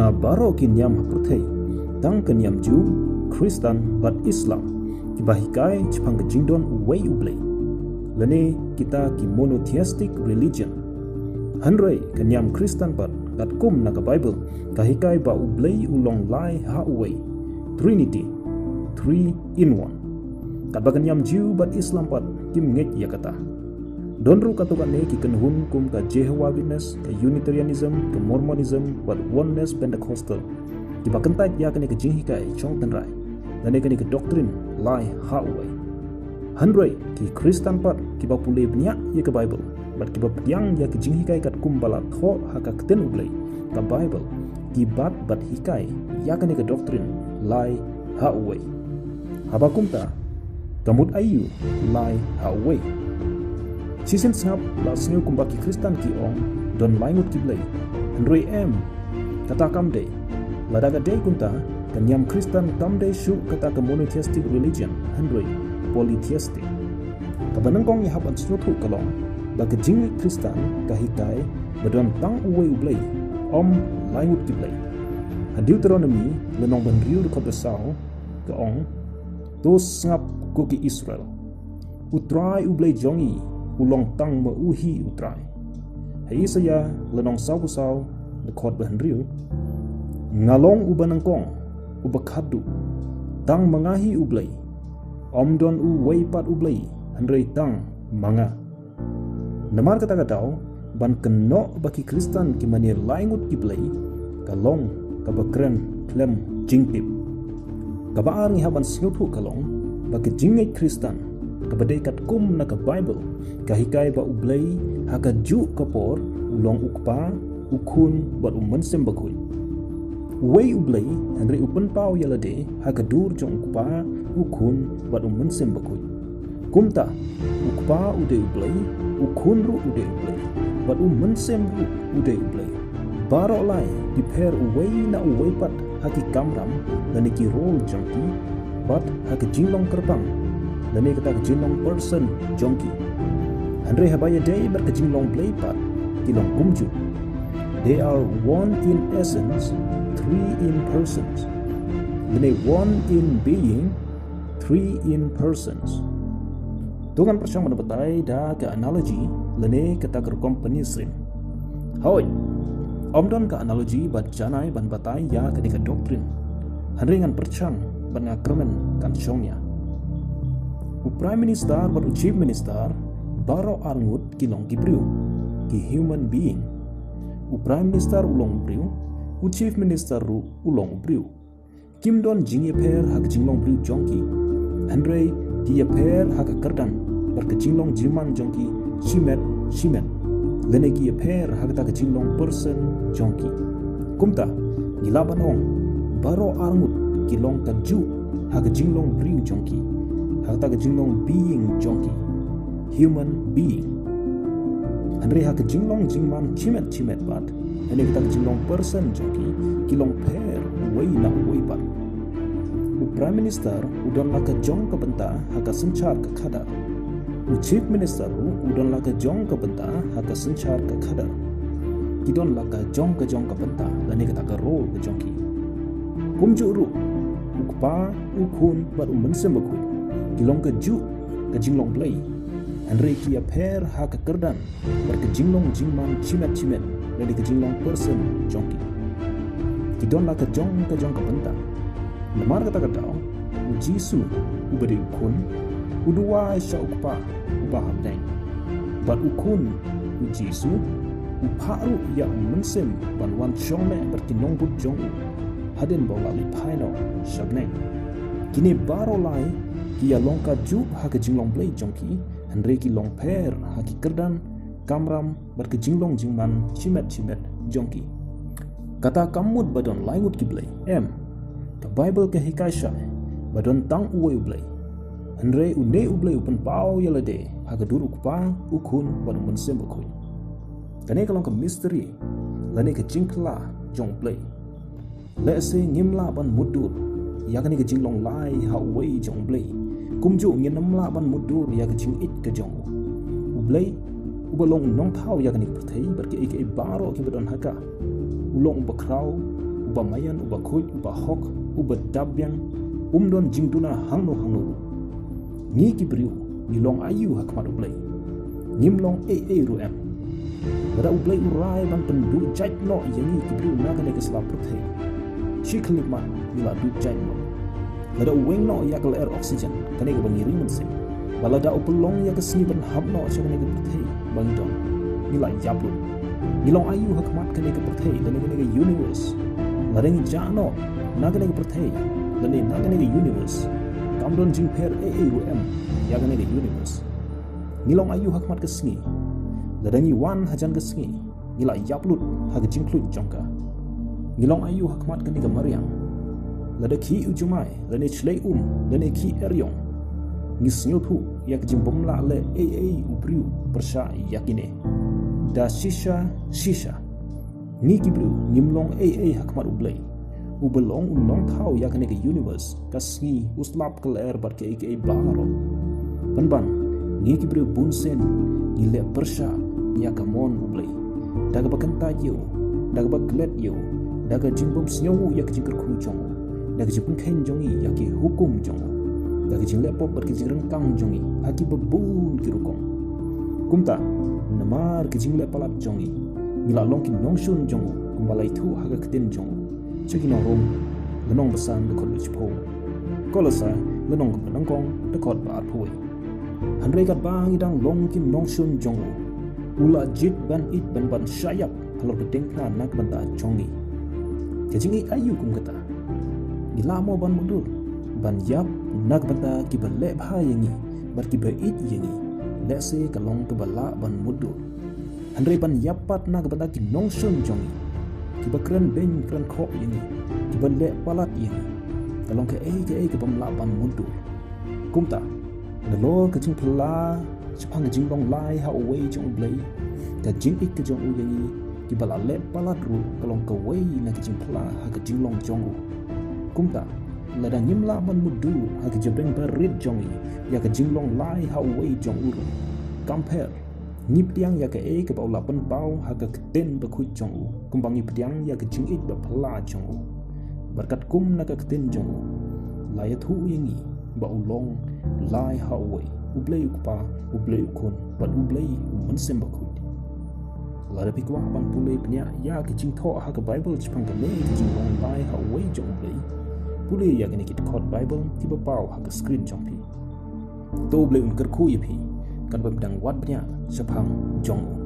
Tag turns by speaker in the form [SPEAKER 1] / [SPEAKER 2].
[SPEAKER 1] na baro kinyam haprthei tang kenyam Jew Kristen bat Islam kibahikai chipang kejingdon Uwei ublei lene kita ki monotheistic religion hanrei kenyam Kristen bat kat kum na ka Bible kahikai ba ublei ulong lai ha Uwei Trinity 3 in 1 kat kenyam Jew bat Islam bat kim ngej ya kata donru katukan ne ki kenhun kum ka Jehovah Witness ka Unitarianism ka Mormonism bat Oneness Pentecostal ki bakentai ya kene ke jinghikai chong tenrai dan kene ke doktrin lai ha Uwei hanrei ki Kristen pat ki ba pule bnya ya ke Bible bat ki ba yang ya ke jinghikai kat kum bala tho ha ka kten ublei ka Bible ki bat hikai ya kene ke doktrin lai ha Uwei habakum ta Kamut ayu lai ha Uwei Sisin sangap la sengeu kumbaki Kristen ki ong don laingut ki blei hanrei em kata kamde ladaga dei kunta kenyam Kristen kamde shu kata ke monotheistic religion hanrei polytheistic kabanengkong ya haban suatu kalong bagi jingwi Kristen kahikai badon tang Uwei ublei om laingut ki blei Deuteronomy lenong benriu de kobesau ke ong tos sangap kuki Israel utrai ublei jongi ulong tang mauhi utrai hei saya lenong sau de khot benriu ngalong ubanangkong ubakadu tang mangahi ublei omdon Uwei pat ublei hanrei tang manga namar kata katau ban keno baki Kristen ki manir laingut ki blei kalong kabakren klem jingtip kabaar ngi haban singuthu kalong baki jingai Kristen kabadai kat kum na ka Bible kahikai ba ublei haka ju kapor ulong ukpa ukun bat umensem bakui Uwei ublei hanrei upen pau yalade haka dur jong ukpa ukun bat umensem bakui kumta ukpa ude ublei ukun ru ude ublei bat umensem ru ude ublei baro lai di per Uwei na Uwei pat haki kamram dan iki rol jongki bat haka jinglong kerbang dan ini kata kejinglong person jongki hanrei habaya day berkejinglong playpat kilong kumju they are one in essence, three in persons dan ini one in being, three in persons tungan persyang menepetai da ke analogi lene kata kerkompani srim hoi omdon ke analogi bat janai ban batai ya kenika doktrin hanrei ngan persyang ban ngakremen kan syongnya Prime Minister baru Chief Minister baro arngut kilong kibriu ki human being Prime Minister ulong briu Chief Minister ru ulong briu kim don jingi per hak jinglong briu jongki hanrei dia per hak kerdan berkejinglong jiman jongki shimet lene ki per hak ta kejinglong person jongki kumta gilabanong baro arngut kilong kaju hak jinglong briu jongki hak kejinglong being jongki human being hanrei hak kejinglong jingman chimet bat hene kita kejinglong person jongki kilong per Uwei na Uwei bat Prime Minister udon la kejong ke benta hak sencar ke kada Chief Minister udon la kejong ke benta hak sencar ke kada kidon la kejong ke benta dan kita ke role ke jongki kumju ru ukpa ukun bat umensem bakui kilong keju kejinglong play hanrei kia per hak kerdan berkejinglong jingman chimet dari kejinglong person jongki kidon la kejong ke benta lemar kata Jisu ubari ukun udua sya ukpa ubahab deng bat ukun Jisu uparu ya mensem ban wan chongme berkinong but jong haden bawa lipaino shabneng kini baro lai kia longka juk hak jinglong blei jongki hanrei ki long per haki kerdan kamram berkejinglong jingman chimet jongki kata kamut badon laingut ki blei em ke Bible ke hikaisha badon tang Uwei ublei hanrei unde ublei upen pau yalade hak duruk pa ukun badon mensem bakui kane kalong ke misteri lane ke jingkla jong blei le se ngimla ban mudur ya kane ke jinglong lai ha Uwei jong blei kumju ngin namla ban mudur ya kecing it ke jong ublei ubalong nong thau ya kanik perthei berke ike baro ki badon haka ulong bakrau uba mayan, uba kuit, uba hok, uba dabyang, don jingduna hangno. Ni kibriu, nilong ayu hakmat ublay. Nimlong ruem. Bada ublay urai ban pendu jait no yangi kibriu nagane keselap perthai. Shikliman nila du jait no. Bada uweng no yakal air oxygen kane ke bangiri mense. Balada upelong ya kesini ban hab no syakane ke perthai bangdon. Nila yablu. Nilong ayu hakmat kane ke perthai dan kane ke universe. Ladeng jano nagane ke perthai dan nagane ke universe. Kamdon jingper ruem yakane ke universe. Nilong ayu hakmat kesini. Ladangi wan hajan kesini. Nila yaplut hak jingklut jongka. Nilong ayu hakmat kane ke Maryam. Lada ki ujumai, lane chlei lane ki eryong. Ngisngilpu yak jimbomla le ubriu persya yakine. Da shisha. Ni kibriu nimlong hakmat ublay. Ubelong unong tau yakane ke universe. Kasngi uslap ke air bar ke baro. Ban ni kibriu bunsen nile persya yakamon ublay. Daga bakanta yo, daga baglet yo, daga jimbom snyawu yak jingker kujong. Daga jimpun kain jongi yaki hukum jongo. Daga jingle pop bar ke jingrengkang jongi haki bebun kirukong. Kumta namar ke jingle palap jongi. Nila longkin nongshun jongo kumbalai tu haga ketin jongo. Ceki norong lenong besan dekot luchpo. Kolasa lenong kepenangkong dekot baat puwe. Handrai kat bang idang longkin nongshun jongo. Ula jit ban syayap kalau bedengna nak banta jongi. Kejingi ayu kum kata. Gilamo ban mudur. Ban yap nak banta kibale bhayangi. Bar kibait yangi. Lese kalong kebala ban mudur. Handrai ban yapat nak banta ki nongshun jongi. Kiba keren ben keren kok yangi. Kiba lek palat yangi. Kalong ke pemla ban mudur. Kumta. Nelo kejing pela sepang kejing long lai ha Uwei jong ublay. Kejing ik kejong u yangi. Kiba la lek palat ru kalong ke Uwei na kejing pela ha kejing long jong u. Kumta. Ladang nyimla ban mudu ha kejebeng berit jongi. Ya kejing long lai ha Uwei jong uru. Compare. Ngip tiang ya ke bau pen bau ha ke keten bekut jong u. Kumbang ngip tiang ya kejing ik bepela jong u. Berkat kum na ke keten jong u. Layat hu yangi. Bau long lai ha Uwei. Ublay ukpa, ublay ukun, bat ublay umensem bakut. Lada pikwang pan pulay pnya ya kejing to ha ke Bible jipang kene kejing long lai ha Uwei jong ublay. Pulay ya kene kit kot Bible tiba pau ha ke screen jong pi. To ublay unker ku yepi kan berdang wat pnya sepang jong u.